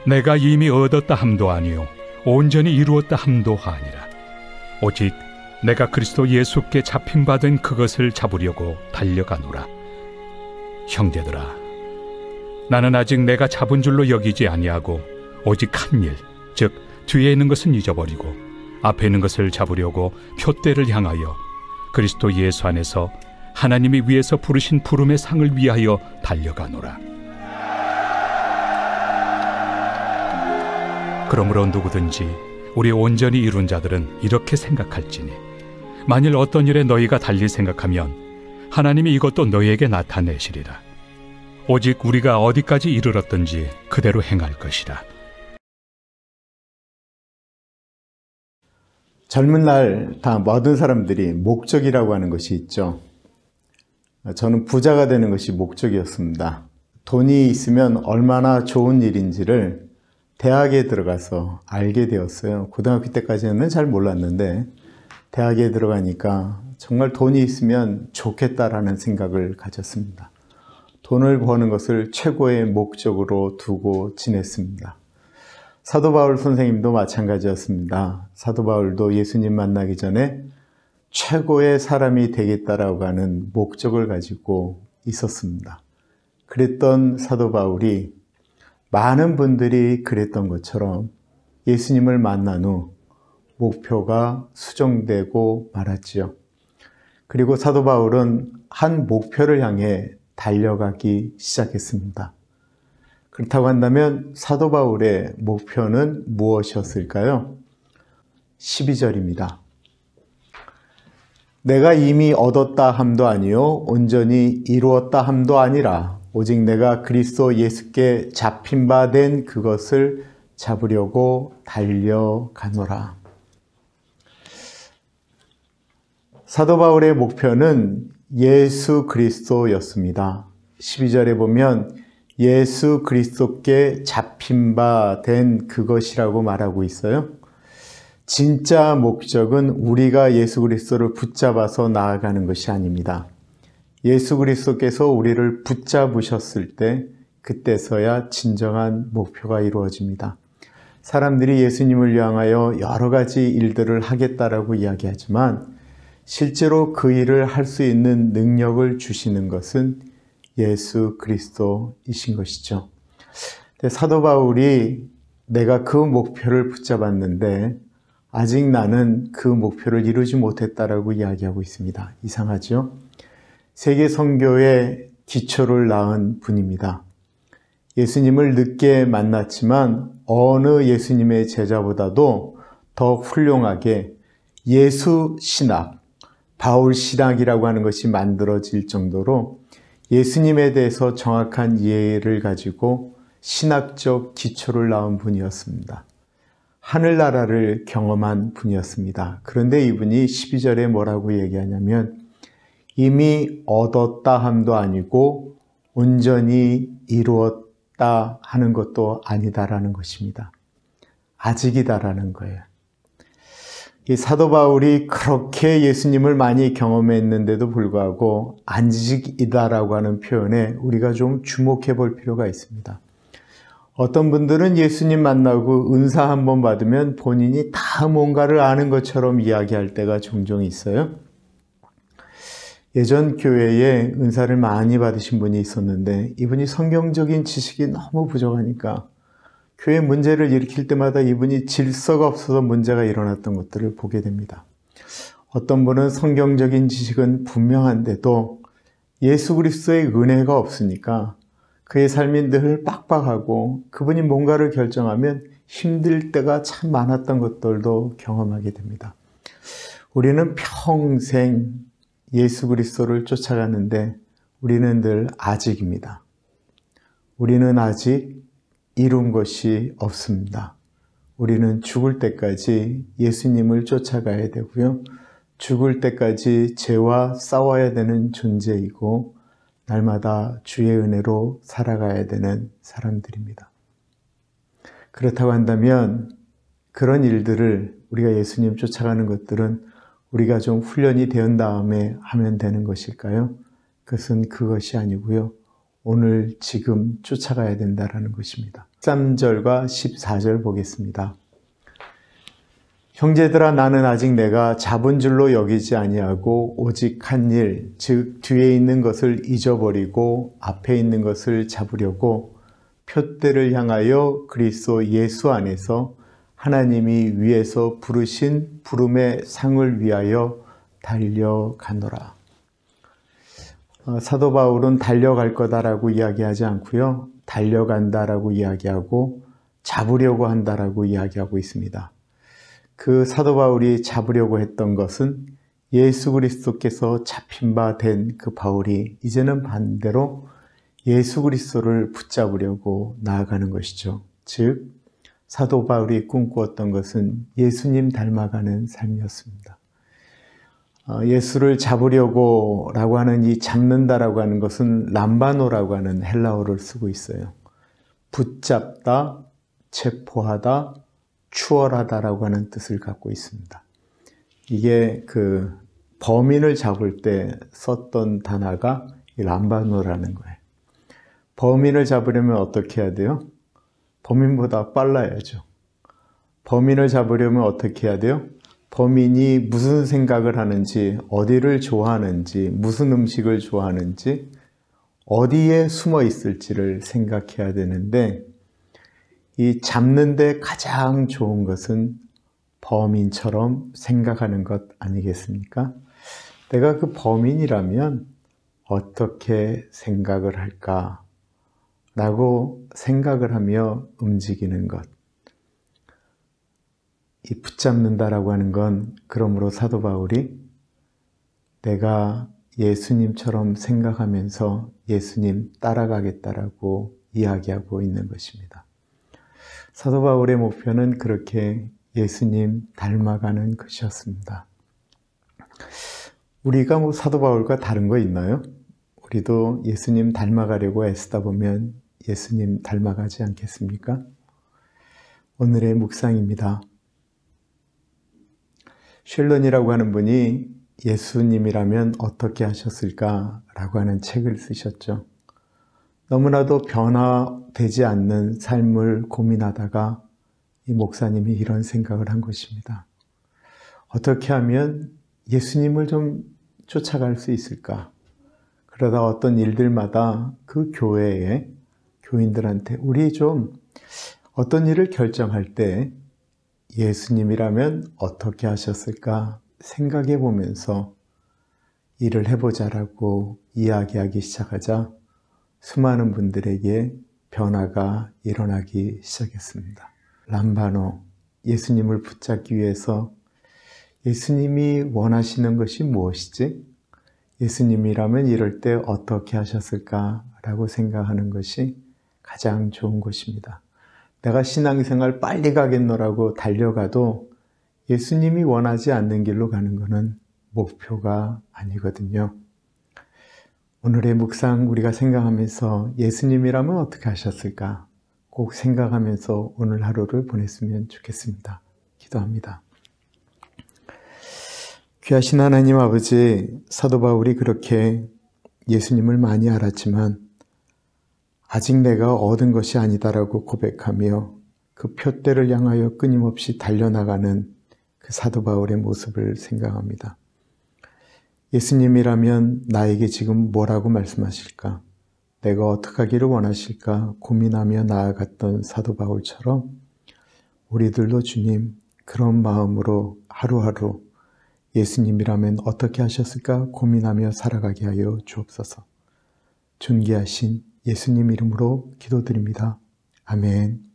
내가 이미 얻었다 함도 아니요 온전히 이루었다 함도 아니라 오직 내가 그리스도 예수께 잡힌바된 그것을 잡으려고 달려가노라. 형제들아, 나는 아직 내가 잡은 줄로 여기지 아니하고 오직 한 일, 즉 뒤에 있는 것은 잊어버리고 앞에 있는 것을 잡으려고 표대를 향하여 그리스도 예수 안에서 하나님이 위에서 부르신 부름의 상을 위하여 달려가노라. 그러므로 누구든지 우리 온전히 이룬 자들은 이렇게 생각할지니 만일 어떤 일에 너희가 달리 생각하면 하나님이 이것도 너희에게 나타내시리라. 오직 우리가 어디까지 이르렀든지 그대로 행할 것이라. 젊은 날 다 모든 사람들이 목적이라고 하는 것이 있죠. 저는 부자가 되는 것이 목적이었습니다. 돈이 있으면 얼마나 좋은 일인지를 대학에 들어가서 알게 되었어요. 고등학교 때까지는 잘 몰랐는데 대학에 들어가니까 정말 돈이 있으면 좋겠다라는 생각을 가졌습니다. 돈을 버는 것을 최고의 목적으로 두고 지냈습니다. 사도 바울 선생님도 마찬가지였습니다. 사도 바울도 예수님 만나기 전에 최고의 사람이 되겠다라고 하는 목적을 가지고 있었습니다. 그랬던 사도 바울이 많은 분들이 그랬던 것처럼 예수님을 만난 후 목표가 수정되고 말았지요. 그리고 사도 바울은 한 목표를 향해 달려가기 시작했습니다. 그렇다고 한다면 사도 바울의 목표는 무엇이었을까요? 12절입니다. 내가 이미 얻었다 함도 아니요 온전히 이루었다 함도 아니라 오직 내가 그리스도 예수께 잡힌 바 된 그것을 잡으려고 달려가노라. 사도 바울의 목표는 예수 그리스도였습니다. 12절에 보면 예수 그리스도께 잡힌 바 된 그것이라고 말하고 있어요. 진짜 목적은 우리가 예수 그리스도를 붙잡아서 나아가는 것이 아닙니다. 예수 그리스도께서 우리를 붙잡으셨을 때 그때서야 진정한 목표가 이루어집니다. 사람들이 예수님을 향하여 여러 가지 일들을 하겠다라고 이야기하지만 실제로 그 일을 할 수 있는 능력을 주시는 것은 예수 그리스도이신 것이죠. 사도 바울이 내가 그 목표를 붙잡았는데 아직 나는 그 목표를 이루지 못했다라고 이야기하고 있습니다. 이상하죠? 세계 선교의 기초를 낳은 분입니다. 예수님을 늦게 만났지만 어느 예수님의 제자보다도 더 훌륭하게 예수 신학, 바울 신학이라고 하는 것이 만들어질 정도로 예수님에 대해서 정확한 이해를 가지고 신학적 기초를 낳은 분이었습니다. 하늘나라를 경험한 분이었습니다. 그런데 이분이 12절에 뭐라고 얘기하냐면 이미 얻었다 함도 아니고 온전히 이루었다 하는 것도 아니다라는 것입니다. 아직이다라는 거예요. 이 사도 바울이 그렇게 예수님을 많이 경험했는데도 불구하고 아직이다라고 하는 표현에 우리가 좀 주목해 볼 필요가 있습니다. 어떤 분들은 예수님 만나고 은사 한번 받으면 본인이 다 뭔가를 아는 것처럼 이야기할 때가 종종 있어요. 예전 교회에 은사를 많이 받으신 분이 있었는데 이분이 성경적인 지식이 너무 부족하니까 교회 문제를 일으킬 때마다 이분이 질서가 없어서 문제가 일어났던 것들을 보게 됩니다. 어떤 분은 성경적인 지식은 분명한데도 예수 그리스도의 은혜가 없으니까 그의 삶이 늘 빡빡하고 그분이 뭔가를 결정하면 힘들 때가 참 많았던 것들도 경험하게 됩니다. 우리는 평생 예수 그리스도를 쫓아가는데 우리는 늘 아직입니다. 우리는 아직 이룬 것이 없습니다. 우리는 죽을 때까지 예수님을 쫓아가야 되고요. 죽을 때까지 죄와 싸워야 되는 존재이고 날마다 주의 은혜로 살아가야 되는 사람들입니다. 그렇다고 한다면 그런 일들을 우리가 예수님 쫓아가는 것들은 우리가 좀 훈련이 된 다음에 하면 되는 것일까요? 그것은 그것이 아니고요. 오늘 지금 쫓아가야 된다는 것입니다. 13절과 14절 보겠습니다. 형제들아 나는 아직 내가 잡은 줄로 여기지 아니하고 오직 한 일, 즉 뒤에 있는 것을 잊어버리고 앞에 있는 것을 잡으려고 표대를 향하여 그리스도 예수 안에서 하나님이 위에서 부르신 부름의 상을 위하여 달려가노라. 사도 바울은 달려갈 거다라고 이야기하지 않고요. 달려간다라고 이야기하고 잡으려고 한다라고 이야기하고 있습니다. 그 사도 바울이 잡으려고 했던 것은 예수 그리스도께서 잡힌 바 된 그 바울이 이제는 반대로 예수 그리스도를 붙잡으려고 나아가는 것이죠. 즉 사도 바울이 꿈꾸었던 것은 예수님 닮아가는 삶이었습니다. 예수를 잡으려고 라고 하는 이 잡는다라고 하는 것은 람바노라고 하는 헬라어를 쓰고 있어요. 붙잡다, 체포하다, 추월하다라고 하는 뜻을 갖고 있습니다. 이게 그 범인을 잡을 때 썼던 단어가 이 람바노라는 거예요. 범인을 잡으려면 어떻게 해야 돼요? 범인보다 빨라야죠. 범인을 잡으려면 어떻게 해야 돼요? 범인이 무슨 생각을 하는지, 어디를 좋아하는지, 무슨 음식을 좋아하는지, 어디에 숨어 있을지를 생각해야 되는데 이 잡는 데 가장 좋은 것은 범인처럼 생각하는 것 아니겠습니까? 내가 그 범인이라면 어떻게 생각을 할까? 라고 생각을 하며 움직이는 것. 이 붙잡는다라고 하는 건 그러므로 사도 바울이 내가 예수님처럼 생각하면서 예수님 따라가겠다라고 이야기하고 있는 것입니다. 사도 바울의 목표는 그렇게 예수님 닮아가는 것이었습니다. 우리가 뭐 사도 바울과 다른 거 있나요? 우리도 예수님 닮아가려고 애쓰다 보면 예수님 닮아가지 않겠습니까? 오늘의 묵상입니다. 쉘런이라고 하는 분이 예수님이라면 어떻게 하셨을까라고 하는 책을 쓰셨죠. 너무나도 변화되지 않는 삶을 고민하다가 이 목사님이 이런 생각을 한 것입니다. 어떻게 하면 예수님을 좀 쫓아갈 수 있을까? 그러다 어떤 일들마다 그 교회에 교인들한테 우리 좀 어떤 일을 결정할 때 예수님이라면 어떻게 하셨을까 생각해 보면서 일을 해보자라고 이야기하기 시작하자 수많은 분들에게 변화가 일어나기 시작했습니다. 람바노, 예수님을 붙잡기 위해서 예수님이 원하시는 것이 무엇이지? 예수님이라면 이럴 때 어떻게 하셨을까라고 생각하는 것이 가장 좋은 것입니다. 내가 신앙생활 빨리 가겠노라고 달려가도 예수님이 원하지 않는 길로 가는 것은 목표가 아니거든요. 오늘의 묵상 우리가 생각하면서 예수님이라면 어떻게 하셨을까 꼭 생각하면서 오늘 하루를 보냈으면 좋겠습니다. 기도합니다. 귀하신 하나님 아버지, 사도 바울이 그렇게 예수님을 많이 알았지만 아직 내가 얻은 것이 아니다라고 고백하며 그 표대를 향하여 끊임없이 달려나가는 그 사도 바울의 모습을 생각합니다. 예수님이라면 나에게 지금 뭐라고 말씀하실까? 내가 어떻게 하기를 원하실까? 고민하며 나아갔던 사도 바울처럼 우리들도 주님 그런 마음으로 하루하루 예수님이라면 어떻게 하셨을까? 고민하며 살아가게 하여 주옵소서. 존귀하신 예수님 이름으로 기도드립니다. 아멘.